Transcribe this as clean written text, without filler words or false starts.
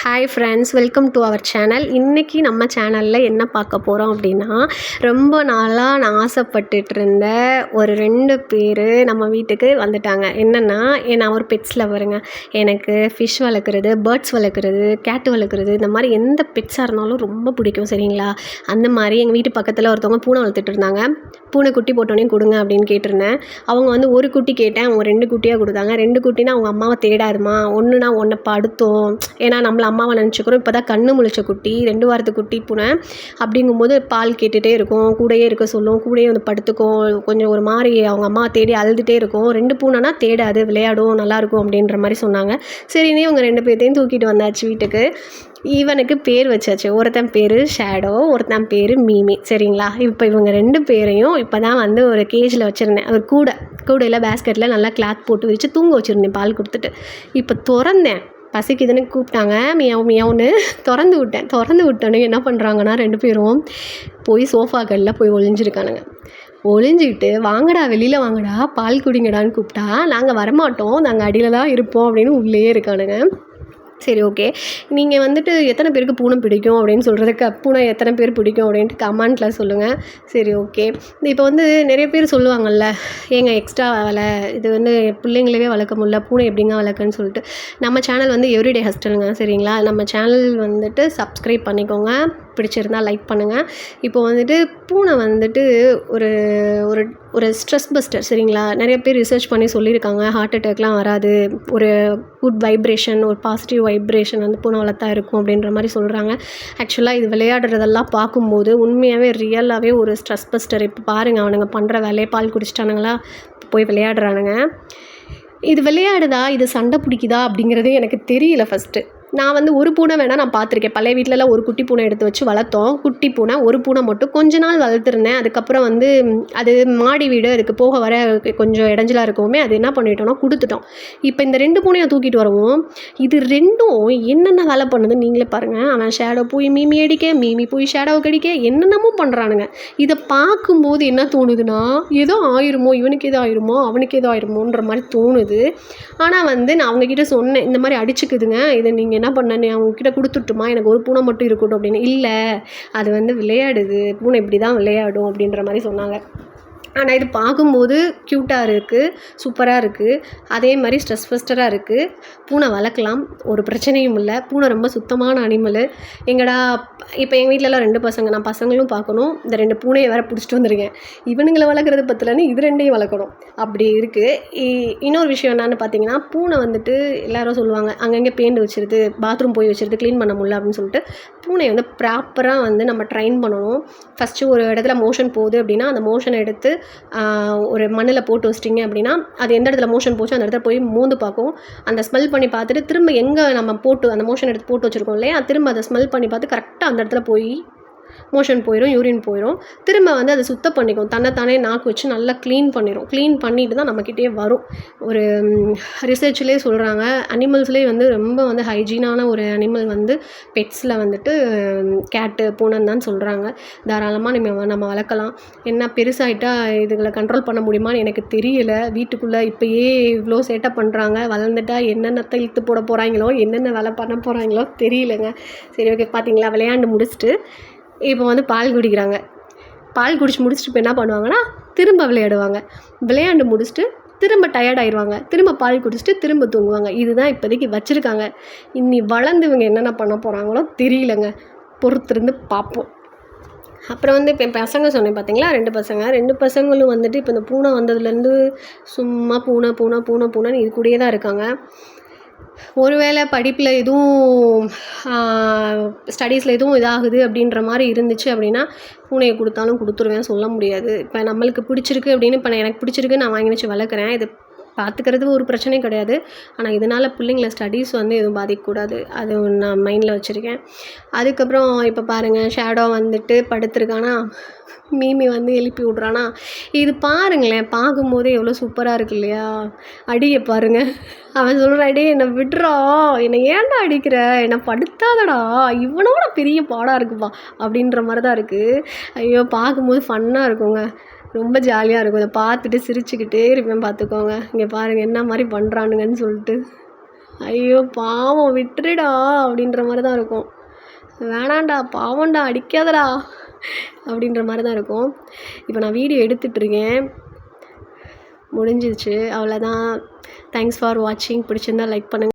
Hi friends, welcome to our channel. இன்றைக்கி நம்ம சேனலில் என்ன பார்க்க போகிறோம் அப்படின்னா, ரொம்ப நாளாக நான் ஆசைப்பட்டுட்டு இருந்த ஒரு 2 பேர் நம்ம வீட்டுக்கு வந்துட்டாங்க. என்னென்னா, நான் ஒரு பெட்ஸ் லவருங்க. எனக்கு ஃபிஷ் வளர்க்குறது, பேர்ட்ஸ் வளர்க்குறது, கேட்டு வளர்க்குறது, இந்த மாதிரி எந்த பெட்ஸாக இருந்தாலும் ரொம்ப பிடிக்கும். சரிங்களா? அந்த மாதிரி எங்கள் வீட்டு பக்கத்தில் ஒருத்தவங்க பூனை வளர்த்துட்டு இருந்தாங்க. பூனை குட்டி போட்டோன்னே கொடுங்க அப்படின்னு கேட்டிருந்தேன். அவங்க வந்து ஒரு குட்டி கேட்டேன், அவங்க 2 குட்டியாக கொடுத்தாங்க. 2 குட்டினா அவங்க அம்மாவை தேடாதுமா, ஒன்றுனா ஒன்றை படுத்தோம். ஏன்னா நம்மளை அம்மாவை நினச்சிக்கிறோம். இப்போ தான் கண்ணு முழிச்ச குட்டி, 2 வாரத்து குட்டி பூனை. அப்படிங்கும்போது பால் கேட்டுகிட்டே இருக்கும், கூடயே இருக்க சொல்லும், கூடயே வந்து படுத்துக்கும். கொஞ்சம் ஒரு மாதிரி அவங்க அம்மாவை தேடி அழுதுகிட்டே இருக்கும். 2 பூனைனா தேடாது, விளையாடும், நல்லாயிருக்கும் அப்படின்ற மாதிரி சொன்னாங்க. சரினே இவங்க 2 பேர்த்தையும் தூக்கிட்டு வந்தாச்சு வீட்டுக்கு. இவனுக்கு பேர் வச்சாச்சு. ஒருத்தன் பேர் ஷேடோ, ஒருத்தன் பேர் மீமி. சரிங்களா? இப்போ இவங்க 2 பேரையும் இப்போ தான் வந்து ஒரு கேஜில் வச்சுருந்தேன். ஒரு கூடையில் பேஸ்கெட்டில் நல்லா கிளாத் போட்டு விரித்து தூங்க வச்சுருந்தேன் பால் கொடுத்துட்டு. இப்போ திறந்தேன், பசிக்குதுன்னு கூப்பிட்டாங்க, மியாவ் மியாவுன்னு திறந்து விட்டோன்னே என்ன பண்ணுறாங்கன்னா 2 பேரும் போய் சோஃபாக்களில் போய் ஒளிஞ்சிருக்கானுங்க. ஒளிஞ்சிக்கிட்டு வாங்கடா வெளியில் வாங்கடா பால் குடிங்கடான்னு கூப்பிட்டா நாங்கள் வரமாட்டோம், நாங்கள் அடியில் தான் இருப்போம் அப்படின்னு உள்ளேயே இருக்கானுங்க. சரி, ஓகே. நீங்கள் வந்துட்டு எத்தனை பேருக்கு பூனை பிடிக்கும் அப்படின்னு சொல்கிறதுக்கு, பூனை எத்தனை பேர் பிடிக்கும் அப்படின்ட்டு கமெண்ட்டில் சொல்லுங்கள். சரி, ஓகே. இப்போ வந்து நிறைய பேர் சொல்லுவாங்கள்ல, ஏங்க எக்ஸ்ட்ரா இது வந்து பிள்ளைங்களவே வளர்க்க முடியல, பூனை எப்படிங்க வளர்க்குன்னு சொல்லிட்டு. நம்ம சேனல் வந்து எவ்ரிடே ஹஸ்டலுங்க. சரிங்களா? நம்ம சேனல் வந்துட்டு சப்ஸ்கிரைப் பண்ணிக்கோங்க, பிடிச்சிருந்தால் லைக் பண்ணுங்கள். இப்போ வந்துட்டு பூனை வந்துட்டு ஒரு ஒரு ஒரு ஸ்ட்ரெஸ் பஸ்டர். சரிங்களா? நிறைய பேர் ரிசர்ச் பண்ணி சொல்லியிருக்காங்க, ஹார்ட் அட்டாக்லாம் வராது, ஒரு குட் வைப்ரேஷன், ஒரு பாசிட்டிவ் வைப்ரேஷன் வந்து பூனை வளர்த்தா இருக்கும் அப்படின்ற மாதிரி சொல்கிறாங்க. ஆக்சுவலாக இது விளையாடுறதெல்லாம் பார்க்கும்போது உண்மையாகவே ரியலாகவே ஒரு ஸ்ட்ரெஸ் பஸ்டர். இப்போ பாருங்கள், அவனுங்க பண்ணுற வேலையை பால் குடிச்சிட்டானுங்களா, போய் விளையாடுறானுங்க. இது விளையாடுதா, இது சண்டை பிடிக்குதா அப்படிங்கிறதே எனக்கு தெரியல ஃபஸ்ட்டு. நான் வந்து ஒரு பூனை வேணால் நான் பார்த்துருக்கேன். பழைய வீட்டிலலாம் ஒரு குட்டி பூனை எடுத்து வச்சு வளர்த்தோம். குட்டி பூனை, ஒரு பூனை மட்டும் கொஞ்ச நாள் வளர்த்துருந்தேன். அதுக்கப்புறம் வந்து அது மாடி வீடு, அதுக்கு போக வர கொஞ்சம் இடைஞ்சலாக இருக்கவுமே அது என்ன பண்ணிட்டோம்னா கொடுத்துட்டோம். இப்போ இந்த 2 பூனையை தூக்கிட்டு வரவும் இது 2ம் என்னென்ன வேலை பண்ணுதுன்னு நீங்களே பாருங்கள். அவன் ஷேடோ போய் மீமி அடிக்க, மீமி போய் ஷேடோவை கடிக்க, என்னென்னமோ பண்ணுறானுங்க. இதை பார்க்கும்போது என்ன தோணுதுன்னா, ஏதோ ஆயிருமோ, இவனுக்கு ஏதோ ஆயிருமோ, அவனுக்கு ஏதோ ஆயிருமோன்ற மாதிரி தோணுது. ஆனால் வந்து நான் அவங்கக்கிட்ட சொன்னேன், இந்த மாதிரி அடிச்சுக்குதுங்க, இதை நீங்கள் என்ன பண்ணேன், அவங்கக்கிட்ட கொடுத்துட்டுமா, எனக்கு ஒரு பூனை மட்டும் இருக்கட்டும் அப்படின்னு. இல்லை, அது வந்து விளையாடுது, பூனை இப்படி தான் விளையாடும் அப்படின்ற மாதிரி சொன்னாங்க. ஆனால் இது பார்க்கும்போது க்யூட்டாக இருக்குது, சூப்பராக இருக்குது, அதே மாதிரி ஸ்ட்ரெஸ் பஸ்டராக இருக்குது. பூனை வளர்க்கலாம், ஒரு பிரச்சனையும் இல்லை. பூனை ரொம்ப சுத்தமான அனிமலு. எங்கடா இப்போ எங்கள் வீட்டிலலாம் 2 பசங்க, நான் பசங்களும் பார்க்கணும், இந்த 2 பூனையை வேறு பிடிச்சிட்டு வந்துருக்கேன். இவனுங்களை வளர்க்குறது பத்தலன்னு இது 2ஐயும் வளர்க்கணும், அப்படி இருக்குது. இன்னொரு விஷயம் என்னென்னு பார்த்தீங்கன்னா, பூனை வந்துட்டு எல்லோரும் சொல்லுவாங்க அங்கங்கே பெயிண்ட் வச்சிருது, பாத்ரூம் போய் வச்சிருது, க்ளீன் பண்ண முடியல அப்படின்னு சொல்லிட்டு. பூனையை வந்து ப்ராப்பராக வந்து நம்ம ட்ரைன் பண்ணணும். ஃபஸ்ட்டு ஒரு இடத்துல மோஷன் போகுது அப்படின்னா அந்த மோஷனை எடுத்து ஒரு மண்ணில் போட்டு வச்சிட்டிங்க அப்படின்னா, அது எந்த இடத்துல மோஷன் போச்சோ அந்த இடத்துல போய் மோந்து பார்க்கும். அந்த ஸ்மெல் பண்ணி பார்த்துட்டு திரும்ப எங்கே நம்ம போட்டு அந்த மோஷன் எடுத்து போட்டு வச்சுருக்கோம் இல்லையா, திரும்ப அதை ஸ்மெல் பண்ணி பார்த்து கரெக்டாக அந்த இடத்துல போய் மோஷன் போயிடும், யூரின் போயிடும். திரும்ப வந்து அதை சுத்தம் பண்ணிக்கும், தன்னைத்தானே நாக்கு வச்சு நல்லா க்ளீன் பண்ணிடும். க்ளீன் பண்ணிட்டு தான் நம்மக்கிட்டே வரும். ஒரு ரிசர்ச்லேயே சொல்கிறாங்க, அனிமல்ஸ்லேயே வந்து ரொம்ப வந்து ஹைஜீனான ஒரு அனிமல் வந்து பெட்ஸில் வந்துட்டு கேட்டு, பூனைன்னு தான் சொல்கிறாங்க. தாராளமாக நம்ம வளர்க்கலாம். என்ன பெருசாகிட்டா இதுகளை கண்ட்ரோல் பண்ண முடியுமான்னு எனக்கு தெரியல. வீட்டுக்குள்ளே இப்போயே இவ்வளோ சேட்டை பண்ணுறாங்க, வளர்ந்துட்டா என்னென்னத்தை இழுத்து போட போகிறாங்களோ, என்னென்ன வேலை பண்ண போகிறாங்களோ தெரியலங்க. சரி, ஓகே. பார்த்தீங்களா, விளையாண்டு முடிச்சுட்டு இப்போ வந்து பால் குடிக்கிறாங்க. பால் குடிச்சு முடிச்சுட்டு இப்போ என்ன பண்ணுவாங்கன்னா, திரும்ப விளையாடுவாங்க. விளையாண்டு முடிச்சுட்டு திரும்ப டயர்ட் ஆயிடுவாங்க, திரும்ப பால் குடிச்சிட்டு திரும்ப தூங்குவாங்க. இதுதான் இப்போதைக்கு வச்சுருக்காங்க. இன்னி வளர்ந்து இவங்க என்னென்ன பண்ண போகிறாங்களோ தெரியலங்க, பொறுத்திருந்து பார்ப்போம். அப்புறம் வந்து இப்போ என் பசங்க சொன்னேன் பார்த்தீங்களா, 2 பசங்களும் வந்துட்டு இப்போ இந்த பூனை வந்ததுலேருந்து சும்மா பூனைன்னு இது கூடயே தான் இருக்காங்க. ஒருவேளை படிப்பில் எதுவும் ஸ்டடீஸில் எதுவும் இதாகுது அப்படின்ற மாதிரி இருந்துச்சு அப்படின்னா பூனையை கொடுத்தாலும் கொடுத்துருவேன், சொல்ல முடியாது. இப்போ நம்மளுக்கு பிடிச்சிருக்கு அப்படின்னு, இப்போ எனக்கு பிடிச்சிருக்கு நான் வாங்கி வச்சு வளர்க்குறேன், இது பார்த்துக்கிறது ஒரு பிரச்சனையும் கிடையாது. ஆனால் இதனால் பிள்ளைங்கள ஸ்டடீஸ் வந்து எதுவும் பாதிக்கக்கூடாது, அது நான் மைண்டில் வச்சுருக்கேன். அதுக்கப்புறம் இப்போ பாருங்கள், ஷேடோ வந்துட்டு படுத்துருக்கானா, மீமி வந்து எழுப்பி விட்றானா. இது பாருங்களேன், பார்க்கும்போதே எவ்வளோ சூப்பராக இருக்கு இல்லையா. அடியை பாருங்கள், அவன் சொல்கிறான், அடி என்னை விட்றா, என்னை ஏன்டா அடிக்கிற, என்னை படுத்தாதடா, இவனோட பெரிய பாடாக இருக்குப்பா அப்படின்ற மாதிரி தான் இருக்குது. ஐயோ, பார்க்கும்போது ஃபன்னாக இருக்குங்க, ரொம்ப ஜாலியாக இருக்கும். இதை பார்த்துட்டு சிரிச்சுக்கிட்டே இருப்பேன் பார்த்துக்கோங்க. இங்கே பாருங்கள் என்ன மாதிரி பண்ணுறானுங்கன்னு சொல்லிட்டு. ஐயோ பாவம் விட்டுருடா அப்படின்ற மாதிரி தான் இருக்கும். வேணாண்டா பாவம்டா அடிக்காதடா அப்படின்ற மாதிரி தான் இருக்கும். இப்போ நான் வீடியோ எடுத்துட்ருக்கேன். முடிஞ்சிருச்சு அவ்வளோதான். தேங்க்ஸ் ஃபார் வாட்சிங். பிடிச்சிருந்தா லைக் பண்ணுங்கள்.